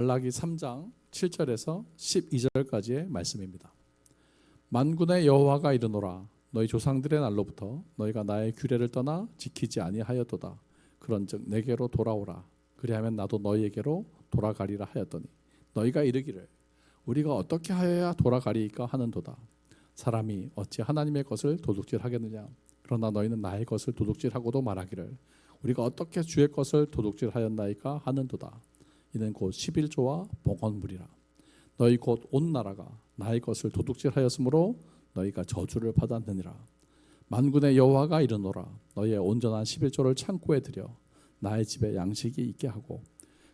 말라기 3장 7절에서 12절까지의 말씀입니다. 만군의 여호와가 이르노라. 너희 조상들의 날로부터 너희가 나의 규례를 떠나 지키지 아니하였도다. 그런즉 내게로 돌아오라. 그리하면 나도 너희에게로 돌아가리라 하였더니 너희가 이르기를 우리가 어떻게 하여야 돌아가리이까 하는도다. 사람이 어찌 하나님의 것을 도둑질하겠느냐. 그러나 너희는 나의 것을 도둑질하고도 말하기를 우리가 어떻게 주의 것을 도둑질하였나이까 하는도다. 이는 곧 11조와 봉헌물이라. 너희 곧 온 나라가 나의 것을 도둑질하였으므로 너희가 저주를 받았느니라. 만군의 여호와가 이르노라. 너희의 온전한 11조를 창고에 들여 나의 집에 양식이 있게 하고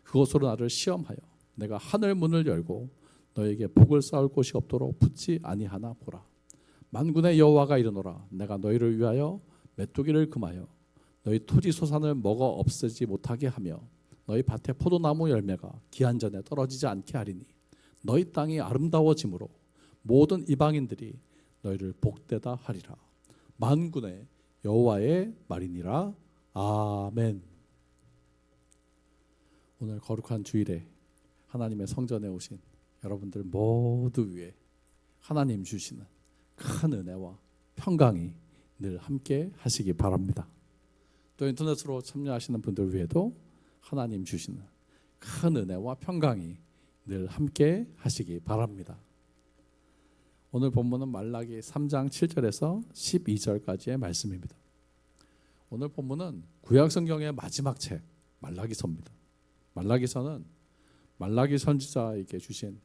그것으로 나를 시험하여 내가 하늘 문을 열고 너희에게 복을 쌓을 곳이 없도록 붙지 아니하나 보라. 만군의 여호와가 이르노라. 내가 너희를 위하여 메뚜기를 금하여 너희 토지 소산을 먹어 없애지 못하게 하며 너희 밭의 포도나무 열매가 기한 전에 떨어지지 않게 하리니 너희 땅이 아름다워짐으로 모든 이방인들이 너희를 복되다 하리라. 만군의 여호와의 말이니라. 아멘. 오늘 거룩한 주일에 하나님의 성전에 오신 여러분들 모두 위에 하나님 주시는 큰 은혜와 평강이 늘 함께 하시기 바랍니다. 또 인터넷으로 참여하시는 분들 위에도 하나님 주시는 큰 은혜와 평강이 늘 함께 하시기 바랍니다. 오늘 본문은 말라기 3장 7절에서 12절까지의 말씀입니다. 오늘 본문은 구약 성경의 마지막 책 말라기서입니다. 말라기서는 말라기 선지자에게 주신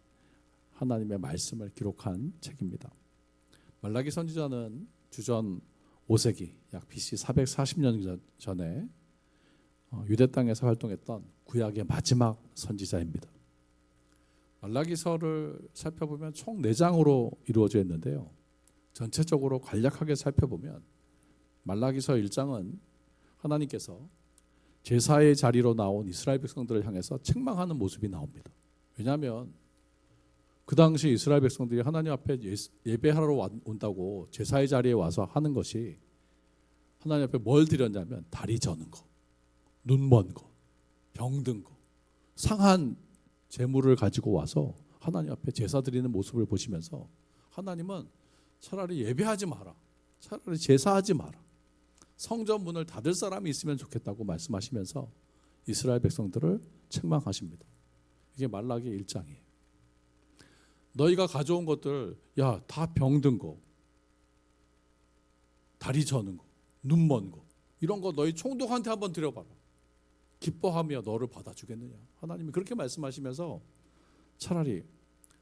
하나님의 말씀을 기록한 책입니다. 말라기 선지자는 주전 5세기 약 BC 440년 전에 유대 땅에서 활동했던 구약의 마지막 선지자입니다. 말라기서를 살펴보면 총 4장으로 이루어져 있는데요. 전체적으로 간략하게 살펴보면 말라기서 1장은 하나님께서 제사의 자리로 나온 이스라엘 백성들을 향해서 책망하는 모습이 나옵니다. 왜냐하면 그 당시 이스라엘 백성들이 하나님 앞에 예배하러 온다고 제사의 자리에 와서 하는 것이 하나님 앞에 뭘 드렸냐면 다리 저는 거, 눈 먼 거, 병든 거, 상한 재물을 가지고 와서 하나님 앞에 제사 드리는 모습을 보시면서 하나님은 차라리 예배하지 마라, 차라리 제사하지 마라, 성전 문을 닫을 사람이 있으면 좋겠다고 말씀하시면서 이스라엘 백성들을 책망하십니다. 이게 말라기 1장이에요. 너희가 가져온 것들 다 병든 거, 다리 저는 거, 눈 먼 거, 이런 거 너희 총독한테 한번 드려봐라. 기뻐하며 너를 받아주겠느냐. 하나님이 그렇게 말씀하시면서 차라리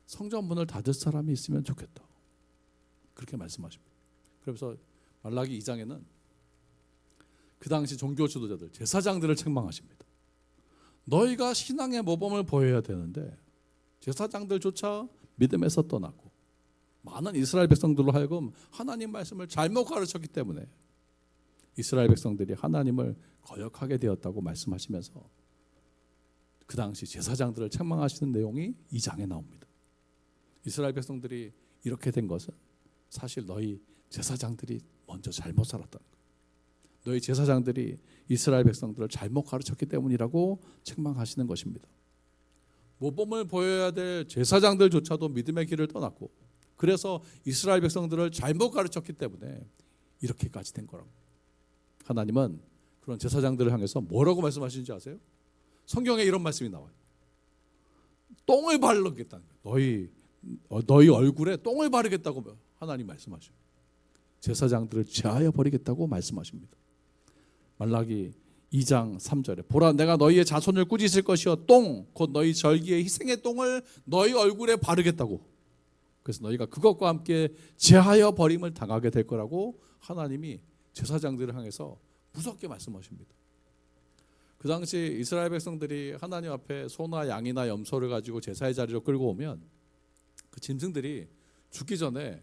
성전 문을 닫을 사람이 있으면 좋겠다. 그렇게 말씀하십니다. 그래서 말라기 2장에는 그 당시 종교 지도자들, 제사장들을 책망하십니다. 너희가 신앙의 모범을 보여야 되는데 제사장들조차 믿음에서 떠나고 많은 이스라엘 백성들로 하여금 하나님 말씀을 잘못 가르쳤기 때문에 이스라엘 백성들이 하나님을 거역하게 되었다고 말씀하시면서 그 당시 제사장들을 책망하시는 내용이 2장에 나옵니다. 이스라엘 백성들이 이렇게 된 것은 사실 너희 제사장들이 먼저 잘못 살았다는 거예요. 너희 제사장들이 이스라엘 백성들을 잘못 가르쳤기 때문이라고 책망하시는 것입니다. 모범을 보여야 될 제사장들조차도 믿음의 길을 떠났고 그래서 이스라엘 백성들을 잘못 가르쳤기 때문에 이렇게까지 된 거라고. 하나님은 그런 제사장들을 향해서 뭐라고 말씀하시는지 아세요? 성경에 이런 말씀이 나와요. 똥을 바르겠다는 거예요. 너희 얼굴에 똥을 바르겠다고 하나님 말씀하셔요. 제사장들을 제하여 버리겠다고 말씀하십니다. 말라기 2장 3절에 보라 내가 너희의 자손을 꾸짖을 것이여 똥 곧 너희 절기의 희생의 똥을 너희 얼굴에 바르겠다고. 그래서 너희가 그것과 함께 제하여 버림을 당하게 될 거라고 하나님이 제사장들을 향해서 무섭게 말씀하십니다. 그 당시 이스라엘 백성들이 하나님 앞에 소나 양이나 염소를 가지고 제사의 자리로 끌고 오면 그 짐승들이 죽기 전에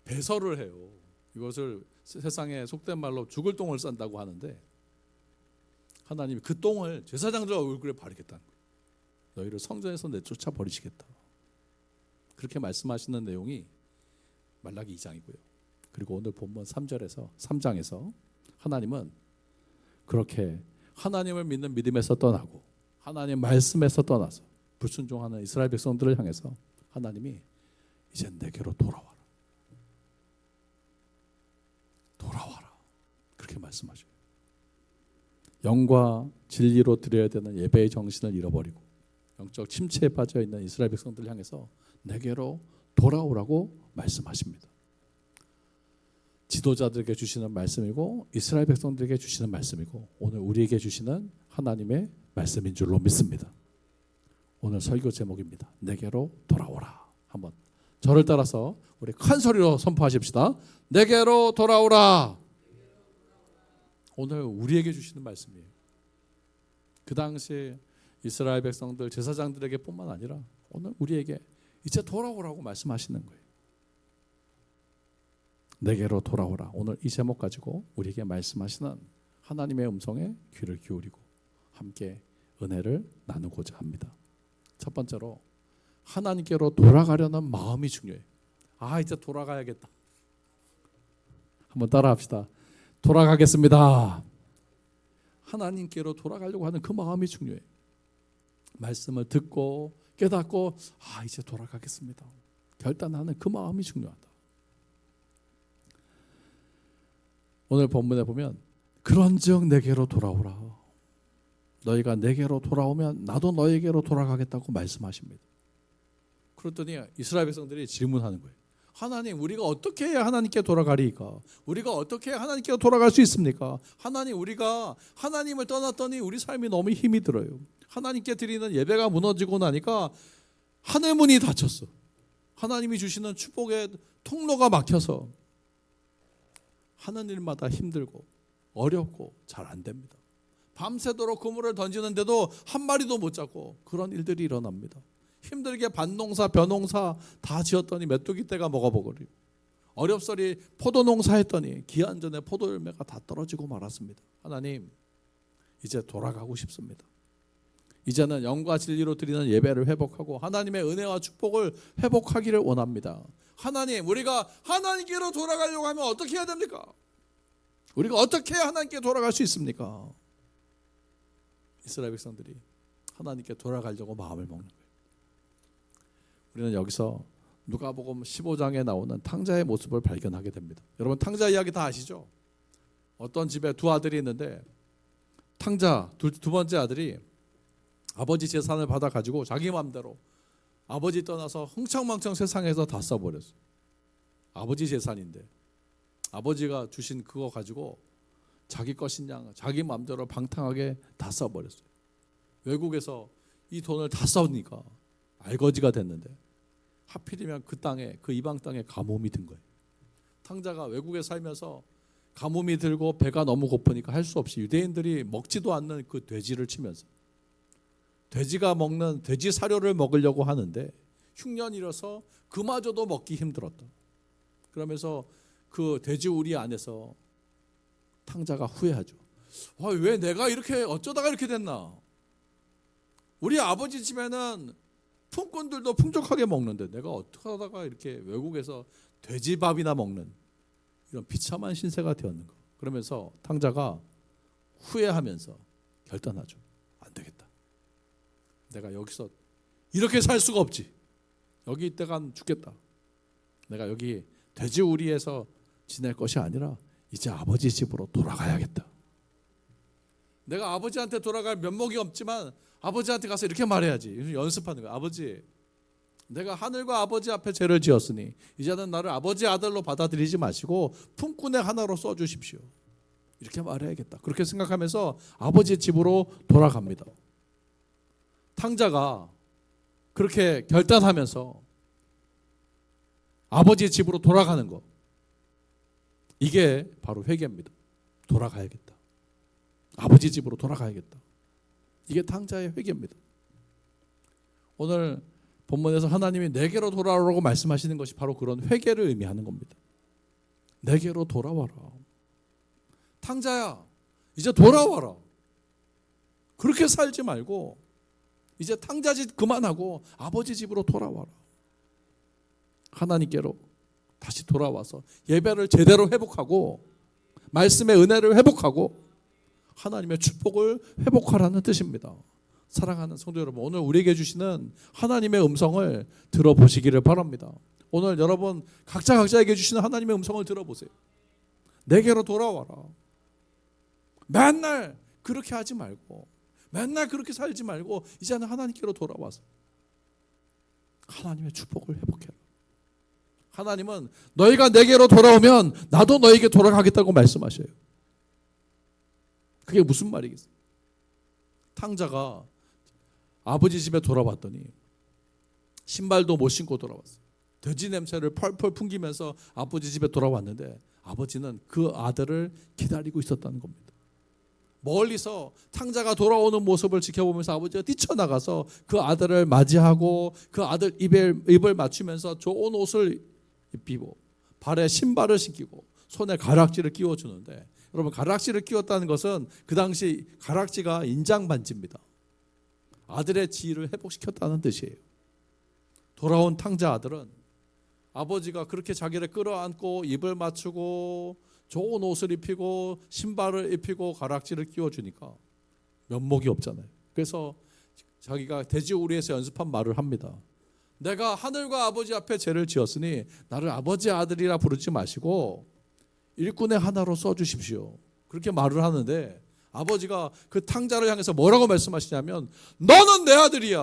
배설을 해요. 이것을 세상에 속된 말로 죽을 똥을 싼다고 하는데 하나님이 그 똥을 제사장들 얼굴에 바르겠다는 거예요. 너희를 성전에서 내쫓아 버리시겠다. 그렇게 말씀하시는 내용이 말라기 2장이고요. 그리고 오늘 본문 3장에서 하나님은 그렇게 하나님을 믿는 믿음에서 떠나고 하나님 말씀에서 떠나서 불순종하는 이스라엘 백성들을 향해서 하나님이 이제 내게로 돌아와라. 돌아와라. 그렇게 말씀하셔요. 영과 진리로 드려야 되는 예배의 정신을 잃어버리고 영적 침체에 빠져 있는 이스라엘 백성들을 향해서 내게로 돌아오라고 말씀하십니다. 지도자들에게 주시는 말씀이고 이스라엘 백성들에게 주시는 말씀이고 오늘 우리에게 주시는 하나님의 말씀인 줄로 믿습니다. 오늘 설교 제목입니다. 내게로 돌아오라. 한번 저를 따라서 우리 큰 소리로 선포하십시다. 내게로 돌아오라. 오늘 우리에게 주시는 말씀이에요. 그 당시 이스라엘 백성들 제사장들에게 뿐만 아니라 오늘 우리에게 이제 돌아오라고 말씀하시는 거예요. 내게로 돌아오라. 오늘 이 제목 가지고 우리에게 말씀하시는 하나님의 음성에 귀를 기울이고 함께 은혜를 나누고자 합니다. 첫 번째로 하나님께로 돌아가려는 마음이 중요해요. 이제 돌아가야겠다. 한번 따라합시다. 돌아가겠습니다. 하나님께로 돌아가려고 하는 그 마음이 중요해요. 말씀을 듣고 깨닫고 이제 돌아가겠습니다. 결단하는 그 마음이 중요하다. 오늘 본문에 보면 그런즉 내게로 돌아오라. 너희가 내게로 돌아오면 나도 너희에게로 돌아가겠다고 말씀하십니다. 그랬더니 이스라엘 백성들이 질문하는 거예요. 하나님, 우리가 어떻게 해야 하나님께 돌아가리까? 우리가 어떻게 해야 하나님께 돌아갈 수 있습니까? 하나님, 우리가 하나님을 떠났더니 우리 삶이 너무 힘이 들어요. 하나님께 드리는 예배가 무너지고 나니까 하늘 문이 닫혔어. 하나님이 주시는 축복의 통로가 막혀서 하는 일마다 힘들고 어렵고 잘 안 됩니다. 밤새도록 그물을 던지는데도 한 마리도 못 잡고 그런 일들이 일어납니다. 힘들게 밭농사, 벼농사 다 지었더니 메뚜기 떼가 먹어버리고 어렵사리 포도농사 했더니 기한 전에 포도 열매가 다 떨어지고 말았습니다. 하나님, 이제 돌아가고 싶습니다. 이제는 영과 진리로 드리는 예배를 회복하고 하나님의 은혜와 축복을 회복하기를 원합니다. 하나님, 우리가 하나님께로 돌아가려고 하면 어떻게 해야 됩니까? 우리가 어떻게 해야 하나님께 돌아갈 수 있습니까? 이스라엘 백성들이 하나님께 돌아가려고 마음을 먹는 거예요. 우리는 여기서 누가복음 15장에 나오는 탕자의 모습을 발견하게 됩니다. 여러분, 탕자 이야기 다 아시죠? 어떤 집에 두 아들이 있는데 탕자 두 번째 아들이 아버지 재산을 받아가지고 자기 마음대로 아버지 떠나서 흥청망청 세상에서 다 써버렸어요. 아버지 재산인데 아버지가 주신 그거 가지고 자기 것이냐 자기 마음대로 방탕하게 다 써버렸어요. 외국에서 이 돈을 다 써니까 알거지가 됐는데 하필이면 그 땅에, 그 이방 땅에 가뭄이 든 거예요. 탕자가 외국에 살면서 가뭄이 들고 배가 너무 고프니까 할 수 없이 유대인들이 먹지도 않는 그 돼지를 치면서 돼지가 먹는 돼지 사료를 먹으려고 하는데 흉년이라서 그마저도 먹기 힘들었다. 그러면서 그 돼지 우리 안에서 탕자가 후회하죠. 왜 내가 이렇게 어쩌다가 이렇게 됐나? 우리 아버지 집에는 품꾼들도 풍족하게 먹는데 내가 어떻게 하다가 이렇게 외국에서 돼지밥이나 먹는 이런 비참한 신세가 되었는가? 그러면서 탕자가 후회하면서 결단하죠. 안 되겠다. 내가 여기서 이렇게 살 수가 없지. 여기 있다간 죽겠다. 내가 여기 돼지 우리에서 지낼 것이 아니라 이제 아버지 집으로 돌아가야겠다. 내가 아버지한테 돌아갈 면목이 없지만 아버지한테 가서 이렇게 말해야지. 연습하는 거야. 아버지, 내가 하늘과 아버지 앞에 죄를 지었으니 이제는 나를 아버지 아들로 받아들이지 마시고 품꾼의 하나로 써주십시오. 이렇게 말해야겠다. 그렇게 생각하면서 아버지 집으로 돌아갑니다. 탕자가 그렇게 결단하면서 아버지 집으로 돌아가는 거, 이게 바로 회개입니다. 돌아가야겠다. 아버지 집으로 돌아가야겠다. 이게 탕자의 회개입니다. 오늘 본문에서 하나님이 내게로 돌아오라고 말씀하시는 것이 바로 그런 회개를 의미하는 겁니다. 내게로 돌아와라. 탕자야, 이제 돌아와라. 그렇게 살지 말고 이제 탕자 짓 그만하고 아버지 집으로 돌아와라. 하나님께로 다시 돌아와서 예배를 제대로 회복하고 말씀의 은혜를 회복하고 하나님의 축복을 회복하라는 뜻입니다. 사랑하는 성도 여러분, 오늘 우리에게 주시는 하나님의 음성을 들어보시기를 바랍니다. 오늘 여러분 각자에게 주시는 하나님의 음성을 들어보세요. 내게로 돌아와라. 맨날 그렇게 하지 말고, 맨날 그렇게 살지 말고 이제는 하나님께로 돌아와서 하나님의 축복을 회복해라. 하나님은 너희가 내게로 돌아오면 나도 너에게 돌아가겠다고 말씀하셔요. 그게 무슨 말이겠어요? 탕자가 아버지 집에 돌아왔더니 신발도 못 신고 돌아왔어요. 돼지 냄새를 펄펄 풍기면서 아버지 집에 돌아왔는데 아버지는 그 아들을 기다리고 있었다는 겁니다. 멀리서 탕자가 돌아오는 모습을 지켜보면서 아버지가 뛰쳐나가서 그 아들을 맞이하고 그 아들 입을 맞추면서 좋은 옷을 입히고 발에 신발을 신기고 손에 가락지를 끼워주는데, 여러분 가락지를 끼웠다는 것은 그 당시 가락지가 인장 반지입니다. 아들의 지위를 회복시켰다는 뜻이에요. 돌아온 탕자 아들은 아버지가 그렇게 자기를 끌어안고 입을 맞추고 좋은 옷을 입히고 신발을 입히고 가락지를 끼워주니까 면목이 없잖아요. 그래서 자기가 돼지우리에서 연습한 말을 합니다. 내가 하늘과 아버지 앞에 죄를 지었으니 나를 아버지의 아들이라 부르지 마시고 일꾼의 하나로 써주십시오. 그렇게 말을 하는데 아버지가 그 탕자를 향해서 뭐라고 말씀하시냐면, 너는 내 아들이야.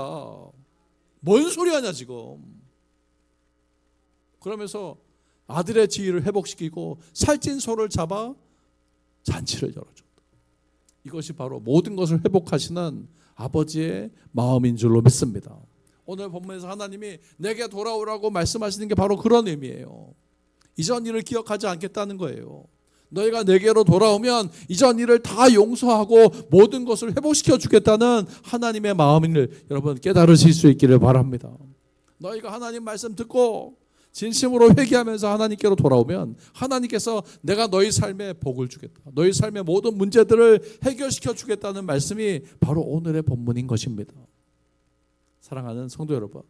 뭔 소리 하냐 지금. 그러면서 아들의 지위를 회복시키고 살찐 소를 잡아 잔치를 열어줬다. 이것이 바로 모든 것을 회복하시는 아버지의 마음인 줄로 믿습니다. 오늘 본문에서 하나님이 내게 돌아오라고 말씀하시는 게 바로 그런 의미예요. 이전 일을 기억하지 않겠다는 거예요. 너희가 내게로 돌아오면 이전 일을 다 용서하고 모든 것을 회복시켜 주겠다는 하나님의 마음을 여러분 깨달으실 수 있기를 바랍니다. 너희가 하나님 말씀 듣고 진심으로 회개하면서 하나님께로 돌아오면 하나님께서 내가 너희 삶에 복을 주겠다, 너희 삶의 모든 문제들을 해결시켜 주겠다는 말씀이 바로 오늘의 본문인 것입니다. 사랑하는 성도 여러분,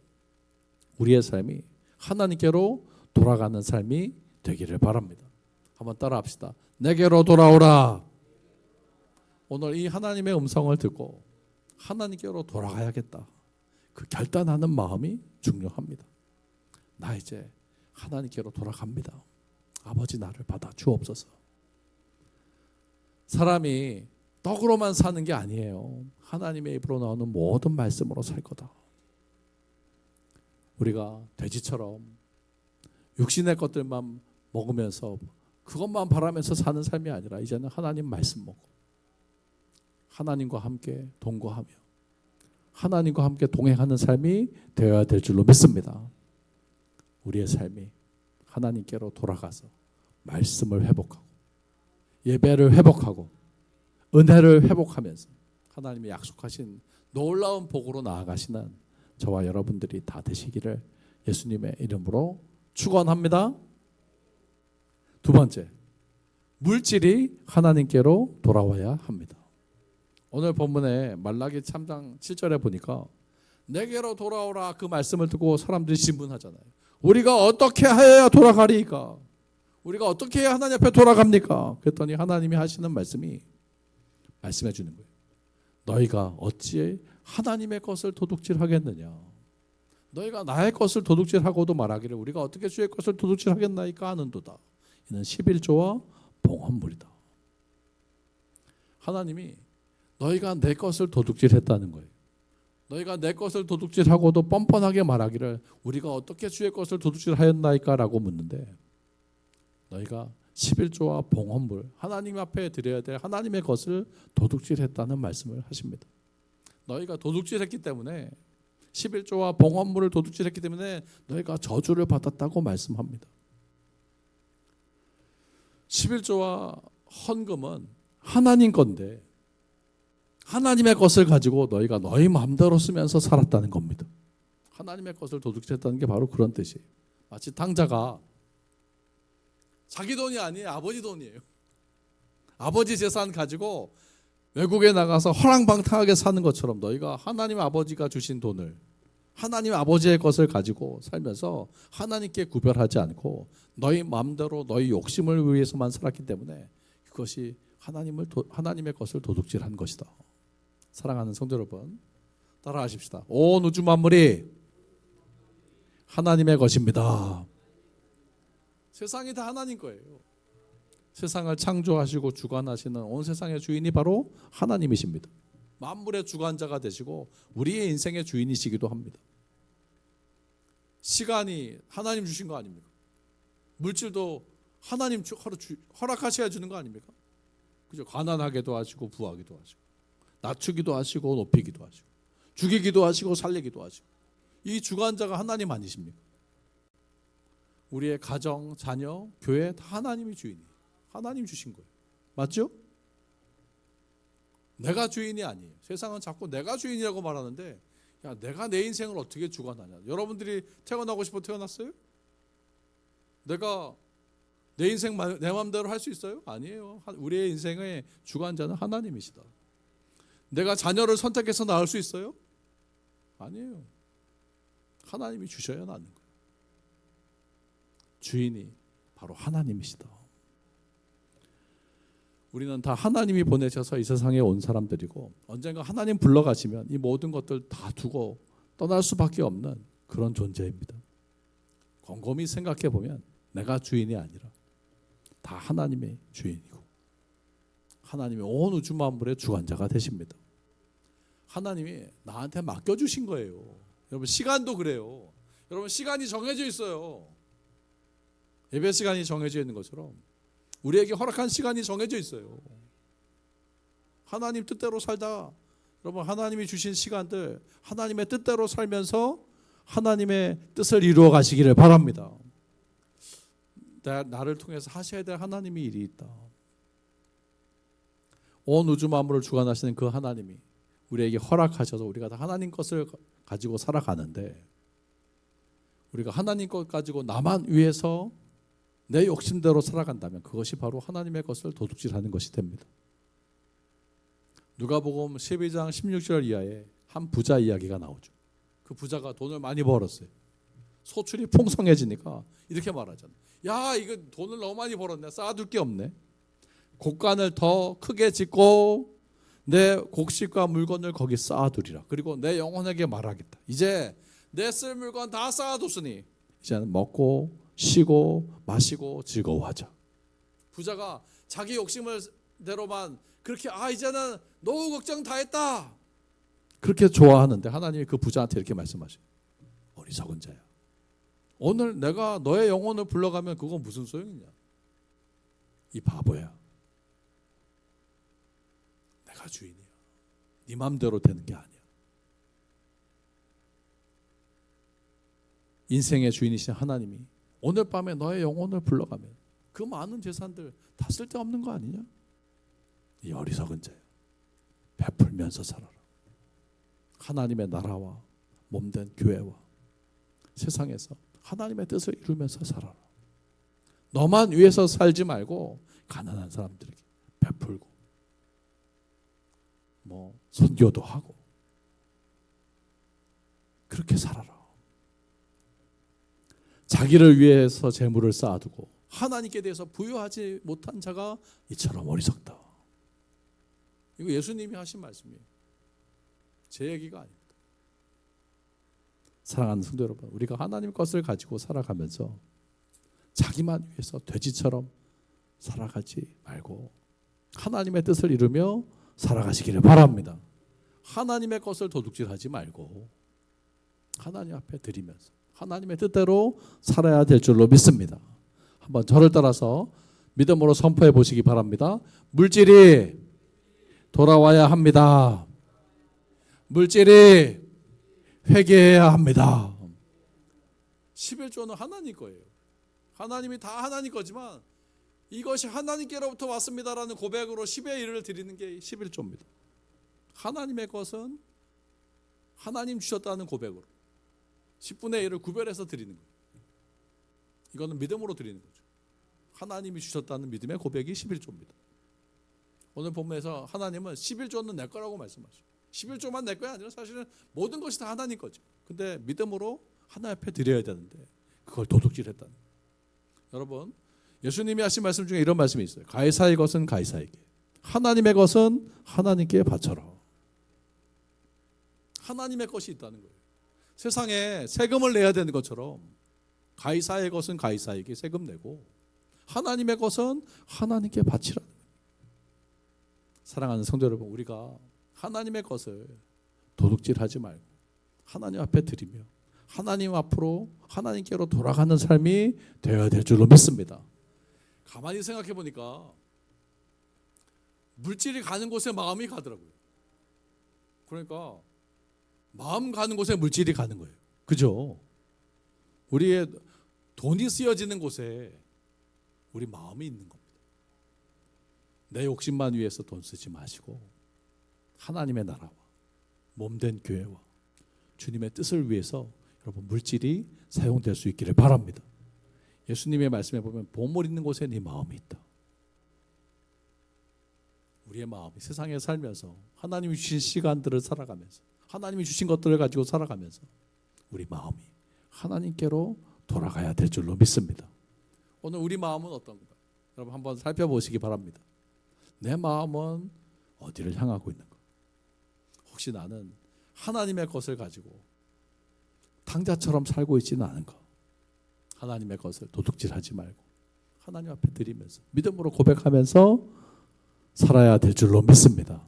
우리의 삶이 하나님께로 돌아가는 삶이 되기를 바랍니다. 한번 따라합시다. 내게로 돌아오라. 오늘 이 하나님의 음성을 듣고 하나님께로 돌아가야겠다, 그 결단하는 마음이 중요합니다. 나 이제 하나님께로 돌아갑니다. 아버지 나를 받아 주옵소서. 사람이 떡으로만 사는 게 아니에요. 하나님의 입으로 나오는 모든 말씀으로 살 거다. 우리가 돼지처럼 육신의 것들만 먹으면서 그것만 바라면서 사는 삶이 아니라 이제는 하나님 말씀 먹고 하나님과 함께 동거하며 하나님과 함께 동행하는 삶이 되어야 될 줄로 믿습니다. 우리의 삶이 하나님께로 돌아가서 말씀을 회복하고 예배를 회복하고 은혜를 회복하면서 하나님이 약속하신 놀라운 복으로 나아가시는 저와 여러분들이 다 되시기를 예수님의 이름으로 축원합니다. 두 번째, 물질이 하나님께로 돌아와야 합니다. 오늘 본문에 말라기 3장 7절에 보니까 내게로 돌아오라 그 말씀을 듣고 사람들이 질문하잖아요. 우리가 어떻게 해야 돌아가리까? 우리가 어떻게 해야 하나님 앞에 돌아갑니까? 그랬더니 하나님이 하시는 말씀이 말씀해 주는 거예요. 너희가 어찌 하나님의 것을 도둑질하겠느냐? 너희가 나의 것을 도둑질하고도 말하기를 우리가 어떻게 주의 것을 도둑질하겠나이까 하는도다. 이는 11조와 봉헌물이다. 하나님이 너희가 내 것을 도둑질했다는 거예요. 너희가 내 것을 도둑질하고도 뻔뻔하게 말하기를 우리가 어떻게 주의 것을 도둑질하였나이까 라고 묻는데, 너희가 11조와 봉헌물, 하나님 앞에 드려야 될 하나님의 것을 도둑질했다는 말씀을 하십니다. 너희가 도둑질했기 때문에 11조와 봉헌물을 도둑질했기 때문에 너희가 저주를 받았다고 말씀합니다. 11조와 헌금은 하나님 건데 하나님의 것을 가지고 너희가 너희 마음대로 쓰면서 살았다는 겁니다. 하나님의 것을 도둑질했다는 게 바로 그런 뜻이에요. 마치 탕자가 자기 돈이 아니에요. 아버지 돈이에요. 아버지 재산 가지고 외국에 나가서 허랑방탕하게 사는 것처럼 너희가 하나님 아버지가 주신 돈을, 하나님 아버지의 것을 가지고 살면서 하나님께 구별하지 않고 너희 마음대로 너희 욕심을 위해서만 살았기 때문에 그것이 하나님의 것을 도둑질한 것이다. 사랑하는 성도 여러분, 따라하십시다. 온 우주 만물이 하나님의 것입니다. 세상이 다 하나님 거예요. 세상을 창조하시고 주관하시는 온 세상의 주인이 바로 하나님이십니다. 만물의 주관자가 되시고 우리의 인생의 주인이시기도 합니다. 시간이 하나님 주신 거 아닙니까? 물질도 하나님 허락하셔야 주는 거 아닙니까? 그죠? 가난하게도 하시고 부하기도 하시고 낮추기도 하시고 높이기도 하시고 죽이기도 하시고 살리기도 하시고 이 주관자가 하나님 아니십니까? 우리의 가정, 자녀, 교회 다 하나님이 주인이에요. 하나님 주신 거예요. 맞죠? 내가 주인이 아니에요. 세상은 자꾸 내가 주인이라고 말하는데 야, 내가 내 인생을 어떻게 주관하냐. 여러분들이 태어나고 싶어 태어났어요? 내가 내 인생 내 마음대로 할 수 있어요? 아니에요. 우리의 인생의 주관자는 하나님이시다. 내가 자녀를 선택해서 낳을 수 있어요? 아니에요. 하나님이 주셔야 낳는 거예요. 주인이 바로 하나님이시다. 우리는 다 하나님이 보내셔서 이 세상에 온 사람들이고 언젠가 하나님 불러가시면 이 모든 것들 다 두고 떠날 수밖에 없는 그런 존재입니다. 곰곰이 생각해 보면 내가 주인이 아니라 다 하나님의 주인이고 하나님이 온 우주 만물의 주관자가 되십니다. 하나님이 나한테 맡겨주신 거예요. 여러분 시간도 그래요. 여러분 시간이 정해져 있어요. 예배 시간이 정해져 있는 것처럼 우리에게 허락한 시간이 정해져 있어요. 하나님 뜻대로 살다 여러분 하나님이 주신 시간들 하나님의 뜻대로 살면서 하나님의 뜻을 이루어 가시기를 바랍니다. 나를 통해서 하셔야 될 하나님의 일이 있다. 온 우주 만물을 주관하시는 그 하나님이 우리에게 허락하셔서 우리가 다 하나님 것을 가지고 살아가는데 우리가 하나님 것 가지고 나만 위해서 내 욕심대로 살아간다면 그것이 바로 하나님의 것을 도둑질하는 것이 됩니다. 누가복음 12장 16절 이하에 한 부자 이야기가 나오죠. 그 부자가 돈을 많이 벌었어요. 소출이 풍성해지니까 이렇게 말하잖아요. 야, 이거 돈을 너무 많이 벌었네. 쌓아둘 게 없네. 곡간을 더 크게 짓고 내 곡식과 물건을 거기 쌓아두리라. 그리고 내 영혼에게 말하겠다. 이제 내 쓸 물건 다 쌓아뒀으니 이제는 먹고 쉬고 마시고 즐거워하자. 부자가 자기 욕심을 대로만 그렇게 이제는 노후 걱정 다 했다. 그렇게 좋아하는데 하나님이 그 부자한테 이렇게 말씀하셔요. 어리석은 자야. 오늘 내가 너의 영혼을 불러가면 그건 무슨 소용이냐. 이 바보야. 내가 주인이야. 네 맘대로 되는 게 아니야. 인생의 주인이신 하나님이 오늘 밤에 너의 영혼을 불러가면 그 많은 재산들 다 쓸데없는 거 아니냐? 이 어리석은 자야. 베풀면서 살아라. 하나님의 나라와 몸된 교회와 세상에서 하나님의 뜻을 이루면서 살아라. 너만 위해서 살지 말고 가난한 사람들에게 베풀고 선교도 하고 그렇게 살아라. 자기를 위해서 재물을 쌓아두고 하나님께 대해서 부여하지 못한 자가 이처럼 어리석다. 이거 예수님이 하신 말씀이에요. 제 얘기가 아닙니다. 사랑하는 성도 여러분, 우리가 하나님 것을 가지고 살아가면서 자기만 위해서 돼지처럼 살아가지 말고 하나님의 뜻을 이루며 살아가시기를 바랍니다. 하나님의 것을 도둑질하지 말고 하나님 앞에 드리면서 하나님의 뜻대로 살아야 될 줄로 믿습니다. 한번 저를 따라서 믿음으로 선포해 보시기 바랍니다. 물질이 돌아와야 합니다. 물질이 회개해야 합니다. 11조는 하나님 거예요. 하나님이 다 하나님 거지만 이것이 하나님께로부터 왔습니다라는 고백으로 10의 1을 드리는 게 11조입니다. 하나님의 것은 하나님 주셨다는 고백으로 10분의 1을 구별해서 드리는 거예요. 이거는 믿음으로 드리는 거죠. 하나님이 주셨다는 믿음의 고백이 11조입니다. 오늘 본문에서 하나님은 11조는 내 거라고 말씀하시죠. 11조만 내 거야 아니라 사실은 모든 것이 다 하나님 거죠. 근데 믿음으로 하나님 앞에 드려야 되는데 그걸 도둑질했다는 거예요. 여러분, 예수님이 하신 말씀 중에 이런 말씀이 있어요. 가이사의 것은 가이사에게, 하나님의 것은 하나님께 바쳐라. 하나님의 것이 있다는 거예요. 세상에 세금을 내야 되는 것처럼 가이사의 것은 가이사에게 세금 내고 하나님의 것은 하나님께 바치라는 거예요. 사랑하는 성도 여러분, 우리가 하나님의 것을 도둑질하지 말고 하나님 앞에 드리며 하나님 앞으로 하나님께로 돌아가는 삶이 되어야 될 줄로 믿습니다. 가만히 생각해 보니까 물질이 가는 곳에 마음이 가더라고요. 그러니까 마음 가는 곳에 물질이 가는 거예요. 그죠? 우리의 돈이 쓰여지는 곳에 우리 마음이 있는 겁니다. 내 욕심만 위해서 돈 쓰지 마시고 하나님의 나라와 몸된 교회와 주님의 뜻을 위해서 여러분 물질이 사용될 수 있기를 바랍니다. 예수님의 말씀에 보면 보물 있는 곳에 네 마음이 있다. 우리의 마음이 세상에 살면서 하나님이 주신 시간들을 살아가면서 하나님이 주신 것들을 가지고 살아가면서 우리 마음이 하나님께로 돌아가야 될 줄로 믿습니다. 오늘 우리 마음은 어떤가? 여러분 한번 살펴보시기 바랍니다. 내 마음은 어디를 향하고 있는가? 혹시 나는 하나님의 것을 가지고 탕자처럼 살고 있지는 않은가? 하나님의 것을 도둑질하지 말고 하나님 앞에 드리면서 믿음으로 고백하면서 살아야 될 줄로 믿습니다.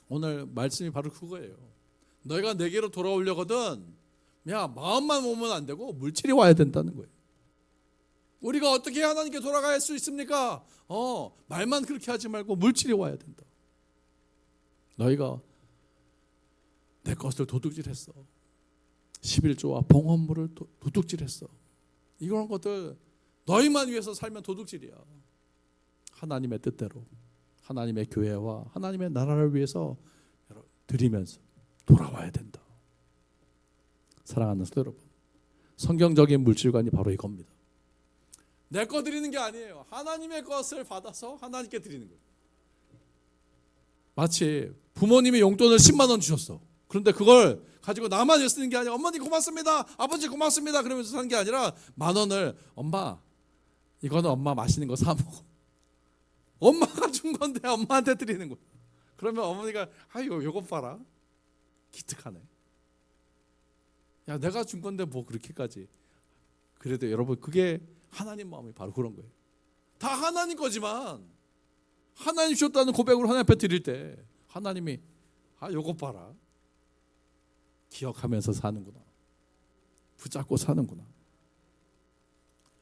오늘 말씀이 바로 그거예요. 너희가 내게로 돌아오려거든 야 마음만 오면 안 되고 물질이 와야 된다는 거예요. 우리가 어떻게 하나님께 돌아갈 수 있습니까? 말만 그렇게 하지 말고 물질이 와야 된다. 너희가 내 것을 도둑질했어. 11조와 봉헌물을 도둑질했어. 이런 것들 너희만 위해서 살면 도둑질이야. 하나님의 뜻대로 하나님의 교회와 하나님의 나라를 위해서 드리면서 돌아와야 된다. 사랑하는 성도 여러분, 성경적인 물질관이 바로 이겁니다. 내 거 드리는 게 아니에요. 하나님의 것을 받아서 하나님께 드리는 거예요. 마치 부모님이 용돈을 10만 원 주셨어. 그런데 그걸 가지고 나만 왜 쓰는 게 아니라 어머니 고맙습니다, 아버지 고맙습니다 그러면서 사는 게 아니라 10,000원을 엄마 이거는 엄마 맛있는 거 사 먹어. 엄마가 준 건데 엄마한테 드리는 거야. 그러면 어머니가 아이고 요거 봐라 기특하네. 야 내가 준 건데 뭐 그렇게까지. 그래도 여러분 그게 하나님 마음이 바로 그런 거예요. 다 하나님 거지만 하나님 주셨다는 고백으로 하나님 앞에 드릴 때 하나님이 요거 봐라 기억하면서 사는구나, 붙잡고 사는구나.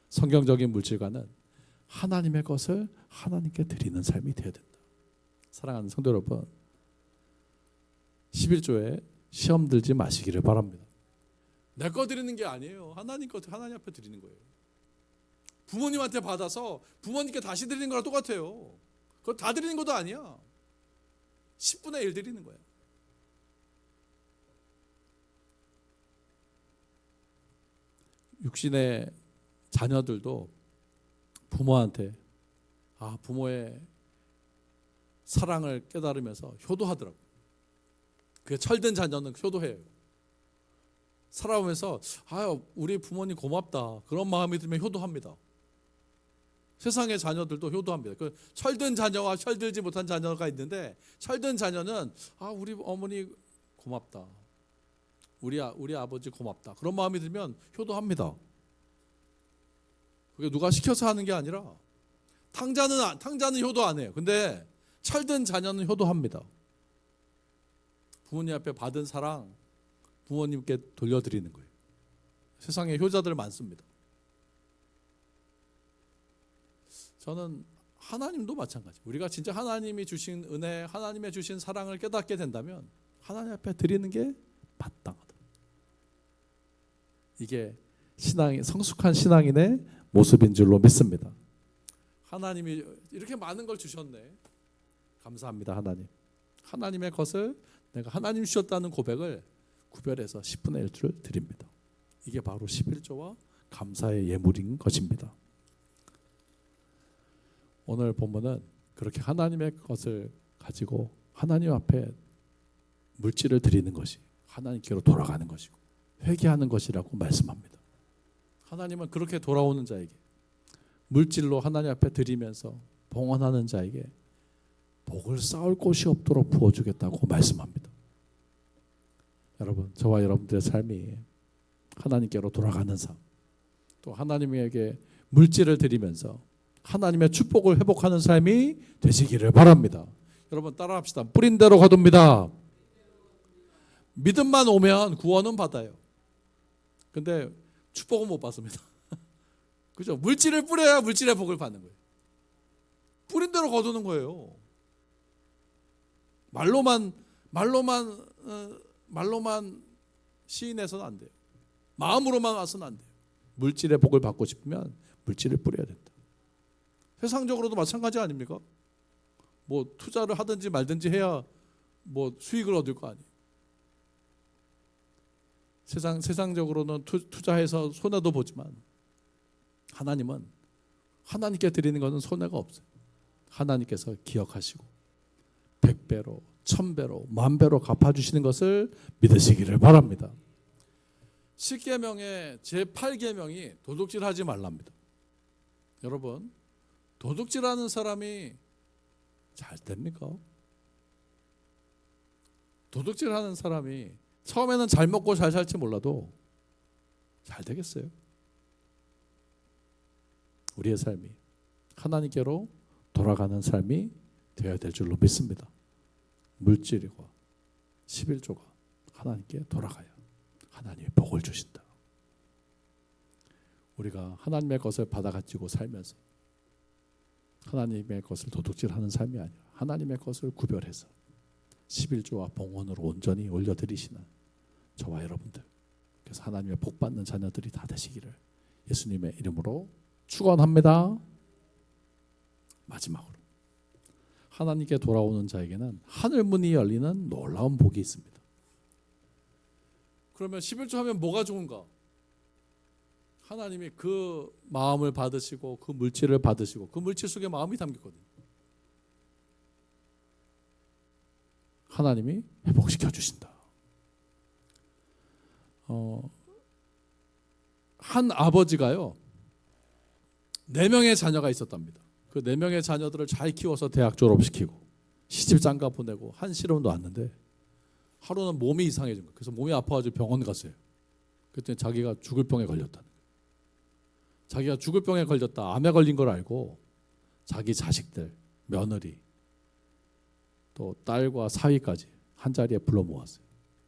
성경적인 물질과는 하나님의 것을 하나님께 드리는 삶이 되어야 된다. 사랑하는 성도 여러분, 11조에 시험 들지 마시기를 바랍니다. 내 거 드리는 게 아니에요. 하나님 거 하나님 앞에 드리는 거예요. 부모님한테 받아서 부모님께 다시 드리는 거랑 똑같아요. 그거 다 드리는 것도 아니야. 10분의 1 드리는 거야. 육신의 자녀들도 부모한테 부모의 사랑을 깨달으면서 효도하더라고. 그게 철든 자녀는 효도해요. 살아오면서 우리 부모님 고맙다 그런 마음이 들면 효도합니다. 세상의 자녀들도 효도합니다. 그 철든 자녀와 철들지 못한 자녀가 있는데 철든 자녀는 우리 어머니 고맙다, 우리 아버지 고맙다 그런 마음이 들면 효도합니다. 그게 누가 시켜서 하는 게 아니라 탕자는 효도 안 해요. 근데 철든 자녀는 효도합니다. 부모님 앞에 받은 사랑 부모님께 돌려드리는 거예요. 세상에 효자들 많습니다. 저는 하나님도 마찬가지. 우리가 진짜 하나님이 주신 은혜, 하나님의 주신 사랑을 깨닫게 된다면 하나님 앞에 드리는 게 마땅하다. 이게 성숙한 신앙인의 모습인 줄로 믿습니다. 하나님이 이렇게 많은 걸 주셨네. 감사합니다 하나님. 하나님의 것을 내가 하나님 주셨다는 고백을 구별해서 10분의 1를 드립니다. 이게 바로 11조와 감사의 예물인 것입니다. 오늘 본문은 그렇게 하나님의 것을 가지고 하나님 앞에 물질을 드리는 것이 하나님께로 돌아가는 것이고 회개하는 것이라고 말씀합니다. 하나님은 그렇게 돌아오는 자에게 물질로 하나님 앞에 드리면서 봉헌하는 자에게 복을 쌓을 곳이 없도록 부어주겠다고 말씀합니다. 여러분, 저와 여러분들의 삶이 하나님께로 돌아가는 삶, 또 하나님에게 물질을 드리면서 하나님의 축복을 회복하는 삶이 되시기를 바랍니다. 여러분 따라합시다. 뿌린 대로 거둡니다. 믿음만 오면 구원은 받아요. 근데 축복은 못 받습니다. 그죠? 물질을 뿌려야 물질의 복을 받는 거예요. 뿌린 대로 거두는 거예요. 말로만 시인해서는 안 돼요. 마음으로만 와서는 안 돼요. 물질의 복을 받고 싶으면 물질을 뿌려야 된다. 세상적으로도 마찬가지 아닙니까? 뭐 투자를 하든지 말든지 해야 뭐 수익을 얻을 거 아니에요. 세상적으로는 투자해서 손해도 보지만 하나님은 하나님께 드리는 것은 손해가 없어요. 하나님께서 기억하시고 100배로 1000배로 10,000배로 갚아주시는 것을 믿으시기를 바랍니다. 10계명의 제8계명이 도둑질하지 말랍니다. 여러분, 도둑질하는 사람이 잘 됩니까? 도둑질하는 사람이 처음에는 잘 먹고 잘 살지 몰라도 잘 되겠어요? 우리의 삶이 하나님께로 돌아가는 삶이 되어야 될 줄로 믿습니다. 물질과 11조가 하나님께 돌아가야 하나님이 복을 주신다. 우리가 하나님의 것을 받아 가지고 살면서 하나님의 것을 도둑질하는 삶이 아니라 하나님의 것을 구별해서 11조와 봉헌으로 온전히 올려드리시는 저와 여러분들, 그래서 하나님의 복받는 자녀들이 다 되시기를 예수님의 이름으로 축원합니다. 마지막으로 하나님께 돌아오는 자에게는 하늘 문이 열리는 놀라운 복이 있습니다. 그러면 11조 하면 뭐가 좋은가? 하나님이 그 마음을 받으시고 그 물질을 받으시고 그 물질 속에 마음이 담겼거든요. 하나님이 회복시켜 주신다. 한 아버지가요 4명의 자녀가 있었답니다. 그 4명의 자녀들을 잘 키워서 대학 졸업시키고 시집 장가 보내고 한시름 놓았는데 하루는 몸이 이상해진 거예요. 그래서 몸이 아파가지고 병원 갔어요. 그랬더니 자기가 죽을 병에 걸렸다는 거예요. 자기가 죽을 병에 걸렸다, 암에 걸린 걸 알고 자기 자식들, 며느리, 또 딸과 사위까지 한 자리에 불러 모았어요.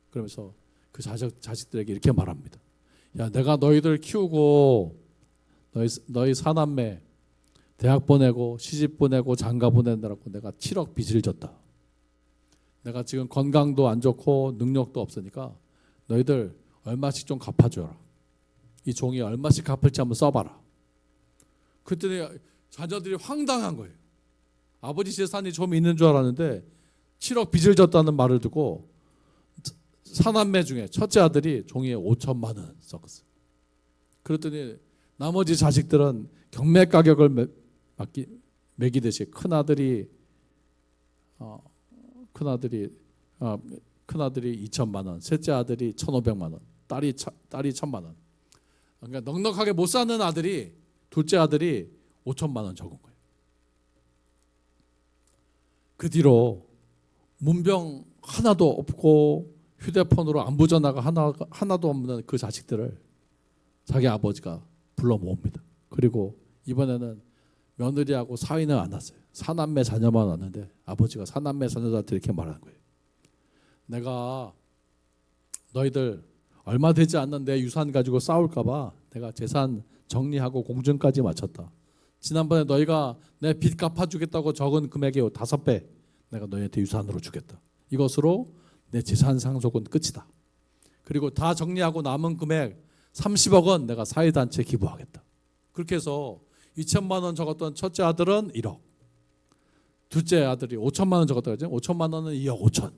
그러면서 그 자식들에게 이렇게 말합니다. 야, 내가 너희들 키우고 너희 사남매 대학 보내고 시집 보내고 장가 보내느라고 내가 7억 빚을 졌다. 내가 지금 건강도 안 좋고 능력도 없으니까 너희들 얼마씩 좀 갚아줘라. 이 종이 얼마씩 갚을지 한번 써봐라. 그랬더니 자녀들이 황당한 거예요. 아버지 재산이 좀 있는 줄 알았는데 7억 빚을 졌다는 말을 듣고 사남매 중에 첫째 아들이 종이에 5천만 원 썼어요. 그랬더니 나머지 자식들은 경매 가격을 매기듯이 큰아들이 2천만 원, 셋째 아들이 1,500만 원, 딸이 1,000만 원. 그러니까 넉넉하게 못 사는 아들이, 둘째 아들이 5천만 원 적은 거예요. 그 뒤로 문병 하나도 없고 휴대폰으로 안부 전화가 하나도 없는 그 자식들을 자기 아버지가 불러 모읍니다. 그리고 이번에는 며느리하고 사위는 안 왔어요. 사남매 자녀만 왔는데 아버지가 사남매 자녀들한테 이렇게 말하는 거예요. 내가 너희들 얼마 되지 않는 내 유산 가지고 싸울까 봐 내가 재산 정리하고 공증까지 마쳤다. 지난번에 너희가 내 빚 갚아주겠다고 적은 금액의 5배 내가 너희한테 유산으로 주겠다. 이것으로 내 재산 상속은 끝이다. 그리고 다 정리하고 남은 금액 30억 원 내가 사회단체에 기부하겠다. 그렇게 해서 2천만 원 적었던 첫째 아들은 1억, 둘째 아들이 5천만 원 적었다 그러죠. 5천만 원은 2억 5천,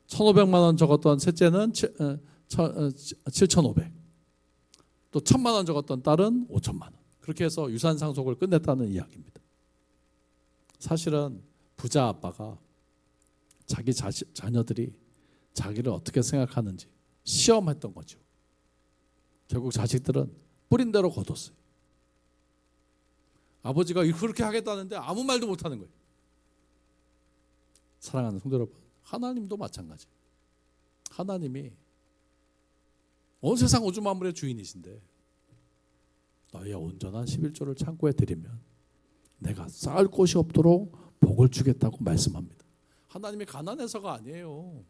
1,500만 원 적었던 셋째는 7,500, 또 1,000만 원 적었던 딸은 5천만 원. 그렇게 해서 유산 상속을 끝냈다는 이야기입니다. 사실은 부자 아빠가 자기 자녀들이 자기를 어떻게 생각하는지 시험했던 거죠. 결국 자식들은 뿌린 대로 거뒀어요. 아버지가 그렇게 하겠다는데 아무 말도 못하는 거예요. 사랑하는 성도 여러분, 하나님도 마찬가지. 하나님이 온 세상 우주 만물의 주인이신데 너희의 온전한 11조를 창고에 드리면 내가 쌓을 곳이 없도록 복을 주겠다고 말씀합니다. 하나님이 가난해서가 아니에요.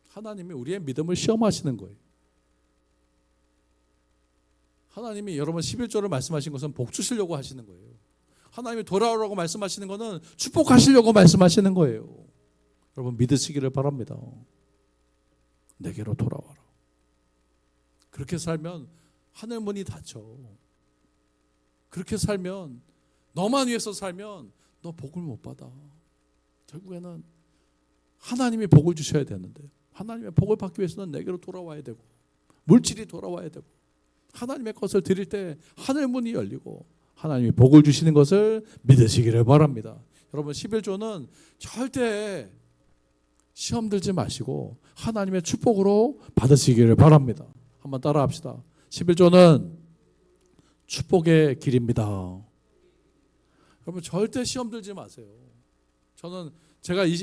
하나님이 우리의 믿음을 시험하시는 거예요. 하나님이 여러분 11조를 말씀하신 것은 복 주시려고 하시는 거예요. 하나님이 돌아오라고 말씀하시는 것은 축복하시려고 말씀하시는 거예요. 여러분 믿으시기를 바랍니다. 내게로 돌아와라. 그렇게 살면 하늘 문이 닫혀. 그렇게 살면 너만 위해서 살면 너 복을 못 받아. 결국에는 하나님이 복을 주셔야 되는데 하나님의 복을 받기 위해서는 내게로 돌아와야 되고 물질이 돌아와야 되고 하나님의 것을 드릴 때 하늘 문이 열리고 하나님이 복을 주시는 것을 믿으시기를 바랍니다. 여러분 11조는 절대 시험 들지 마시고 하나님의 축복으로 받으시기를 바랍니다. 한번 따라 합시다. 11조는 축복의 길입니다. 여러분 절대 시험 들지 마세요. 저는 제가 이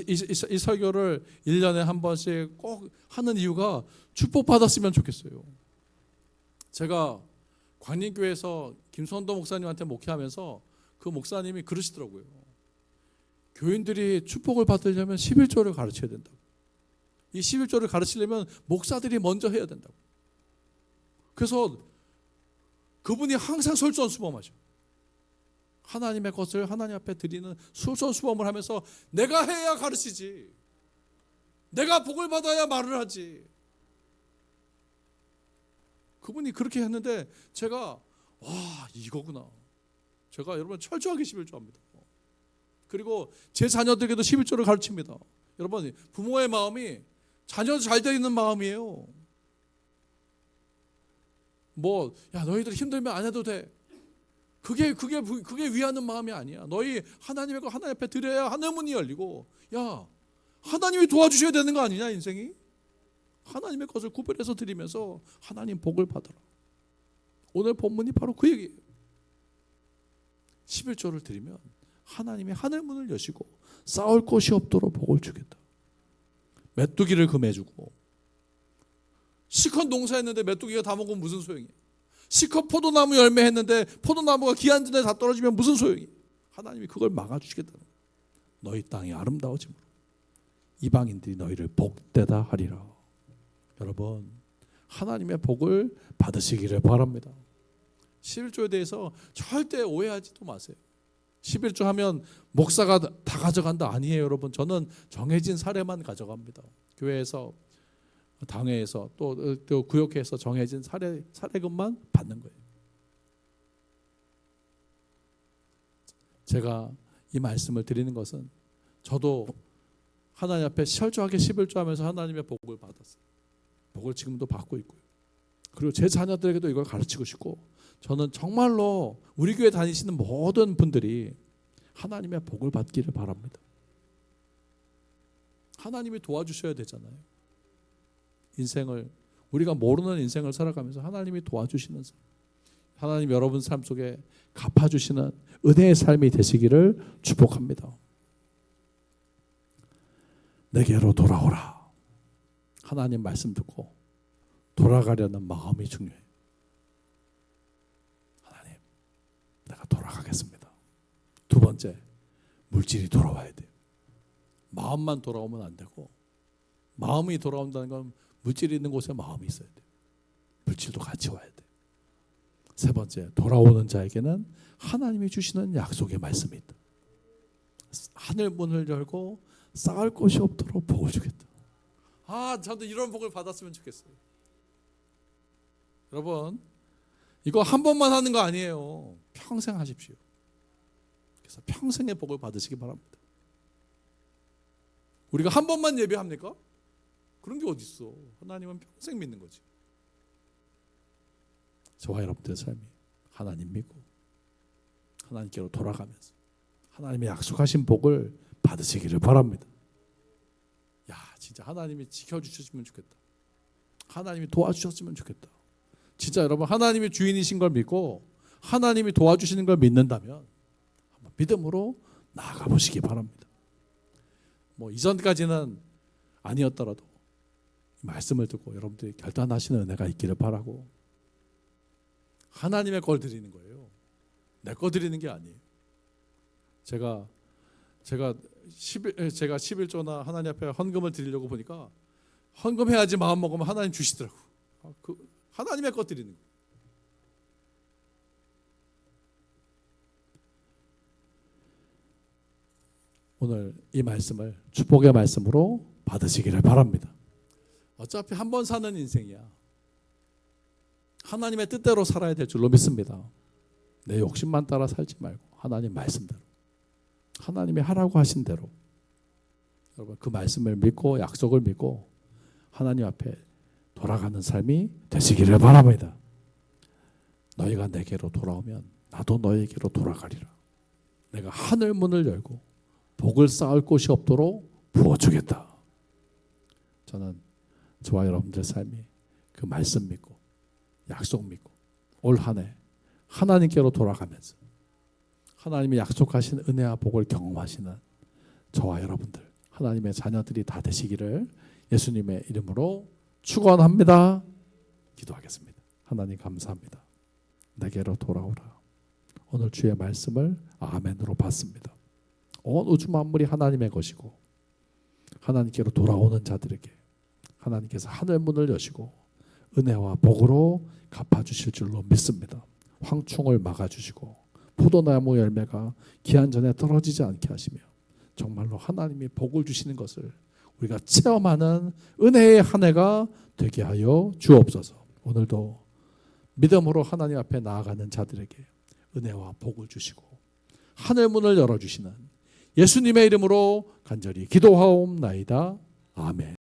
설교를 1년에 한 번씩 꼭 하는 이유가 축복받았으면 좋겠어요. 제가 광림교회에서 김선도 목사님한테 목회하면서 그 목사님이 그러시더라고요. 교인들이 축복을 받으려면 11조를 가르쳐야 된다고. 이 11조를 가르치려면 목사들이 먼저 해야 된다고. 그래서 그분이 항상 솔선수범하죠. 하나님의 것을 하나님 앞에 드리는 솔선수범을 하면서 내가 해야 가르치지. 내가 복을 받아야 말을 하지. 그분이 그렇게 했는데 제가 와 이거구나. 제가 여러분 철저하게 11조 합니다. 그리고 제 자녀들에게도 11조를 가르칩니다. 여러분 부모의 마음이 자녀 잘 되는 마음이에요. 뭐 야 너희들 힘들면 안 해도 돼. 그게 위하는 마음이 아니야. 너희 하나님의 거 하나님 앞에 드려야 하늘 문이 열리고 야 하나님이 도와주셔야 되는 거 아니냐 인생이? 하나님의 것을 구별해서 드리면서 하나님 복을 받아라. 오늘 본문이 바로 그 얘기예요. 11조를 드리면 하나님이 하늘 문을 여시고 쌓을 곳이 없도록 복을 주겠다. 메뚜기를 금해주고 시컷 농사했는데 메뚜기가 다 먹으면 무슨 소용이야? 시컷 포도나무 열매 했는데 포도나무가 기한 전에 다 떨어지면 무슨 소용이? 하나님이 그걸 막아주시겠다는 거예요. 너희 땅이 아름다워짐으로 이방인들이 너희를 복되다 하리라. 여러분 하나님의 복을 받으시기를 바랍니다. 11조에 대해서 절대 오해하지도 마세요. 11조 하면 목사가 다 가져간다 아니에요. 여러분 저는 정해진 사례만 가져갑니다. 교회에서 당회에서 또 구역회에서 정해진 사례금만 받는 거예요. 제가 이 말씀을 드리는 것은 저도 하나님 앞에 철저하게 11조 하면서 하나님의 복을 받았어요. 복을 지금도 받고 있고요. 그리고 제 자녀들에게도 이걸 가르치고 싶고 저는 정말로 우리 교회 다니시는 모든 분들이 하나님의 복을 받기를 바랍니다. 하나님이 도와주셔야 되잖아요. 인생을 우리가 모르는 인생을 살아가면서 하나님이 도와주시는 삶, 하나님 여러분 삶 속에 갚아주시는 은혜의 삶이 되시기를 축복합니다. 내게로 돌아오라. 하나님 말씀 듣고 돌아가려는 마음이 중요해요. 하나님 내가 돌아가겠습니다. 두 번째 물질이 돌아와야 돼요. 마음만 돌아오면 안 되고 마음이 돌아온다는 건 물질이 있는 곳에 마음이 있어야 돼요. 물질도 같이 와야 돼요. 세 번째 돌아오는 자에게는 하나님이 주시는 약속의 말씀이 있다. 하늘 문을 열고 쌓을 곳이 없도록 복을 주겠다. 저도 이런 복을 받았으면 좋겠어요. 여러분 이거 한 번만 하는 거 아니에요. 평생 하십시오. 그래서 평생의 복을 받으시기 바랍니다. 우리가 한 번만 예배합니까? 그런 게 어디 있어. 하나님은 평생 믿는 거지. 저와 여러분들의 삶이 하나님 믿고 하나님께로 돌아가면서 하나님의 약속하신 복을 받으시기를 바랍니다. 야, 진짜 하나님이 지켜주셨으면 좋겠다. 하나님이 도와주셨으면 좋겠다. 진짜 여러분 하나님이 주인이신 걸 믿고 하나님이 도와주시는 걸 믿는다면 한번 믿음으로 나아가 보시기 바랍니다. 뭐 이전까지는 아니었더라도 말씀을 듣고 여러분들이 결단하시는 은혜가 있기를 바라고, 하나님의 걸 드리는 거예요. 내 거 드리는 게 아니에요. 제가 11조나 하나님 앞에 헌금을 드리려고 보니까 헌금해야지 마음 먹으면 하나님 주시더라고. 하나님의 것 드리는 거예요. 오늘 이 말씀을 축복의 말씀으로 받으시기를 바랍니다. 어차피 한 번 사는 인생이야. 하나님의 뜻대로 살아야 될 줄로 믿습니다. 내 욕심만 따라 살지 말고 하나님 말씀대로, 하나님이 하라고 하신 대로, 여러분 그 말씀을 믿고 약속을 믿고 하나님 앞에 돌아가는 삶이 되시기를 바랍니다. 너희가 내게로 돌아오면 나도 너희에게로 돌아가리라. 내가 하늘 문을 열고 복을 쌓을 곳이 없도록 부어주겠다. 저는 저와 여러분들의 삶이 그 말씀 믿고 약속 믿고 올 한 해 하나님께로 돌아가면서 하나님의 약속하신 은혜와 복을 경험하시는 저와 여러분들, 하나님의 자녀들이 다 되시기를 예수님의 이름으로 축원합니다. 기도하겠습니다. 하나님 감사합니다. 내게로 돌아오라. 오늘 주의 말씀을 아멘으로 받습니다. 온 우주 만물이 하나님의 것이고 하나님께로 돌아오는 자들에게 하나님께서 하늘 문을 여시고 은혜와 복으로 갚아주실 줄로 믿습니다. 황충을 막아주시고 포도나무 열매가 기한 전에 떨어지지 않게 하시며 정말로 하나님이 복을 주시는 것을 우리가 체험하는 은혜의 한 해가 되게 하여 주옵소서. 오늘도 믿음으로 하나님 앞에 나아가는 자들에게 은혜와 복을 주시고 하늘 문을 열어주시는 예수님의 이름으로 간절히 기도하옵나이다. 아멘.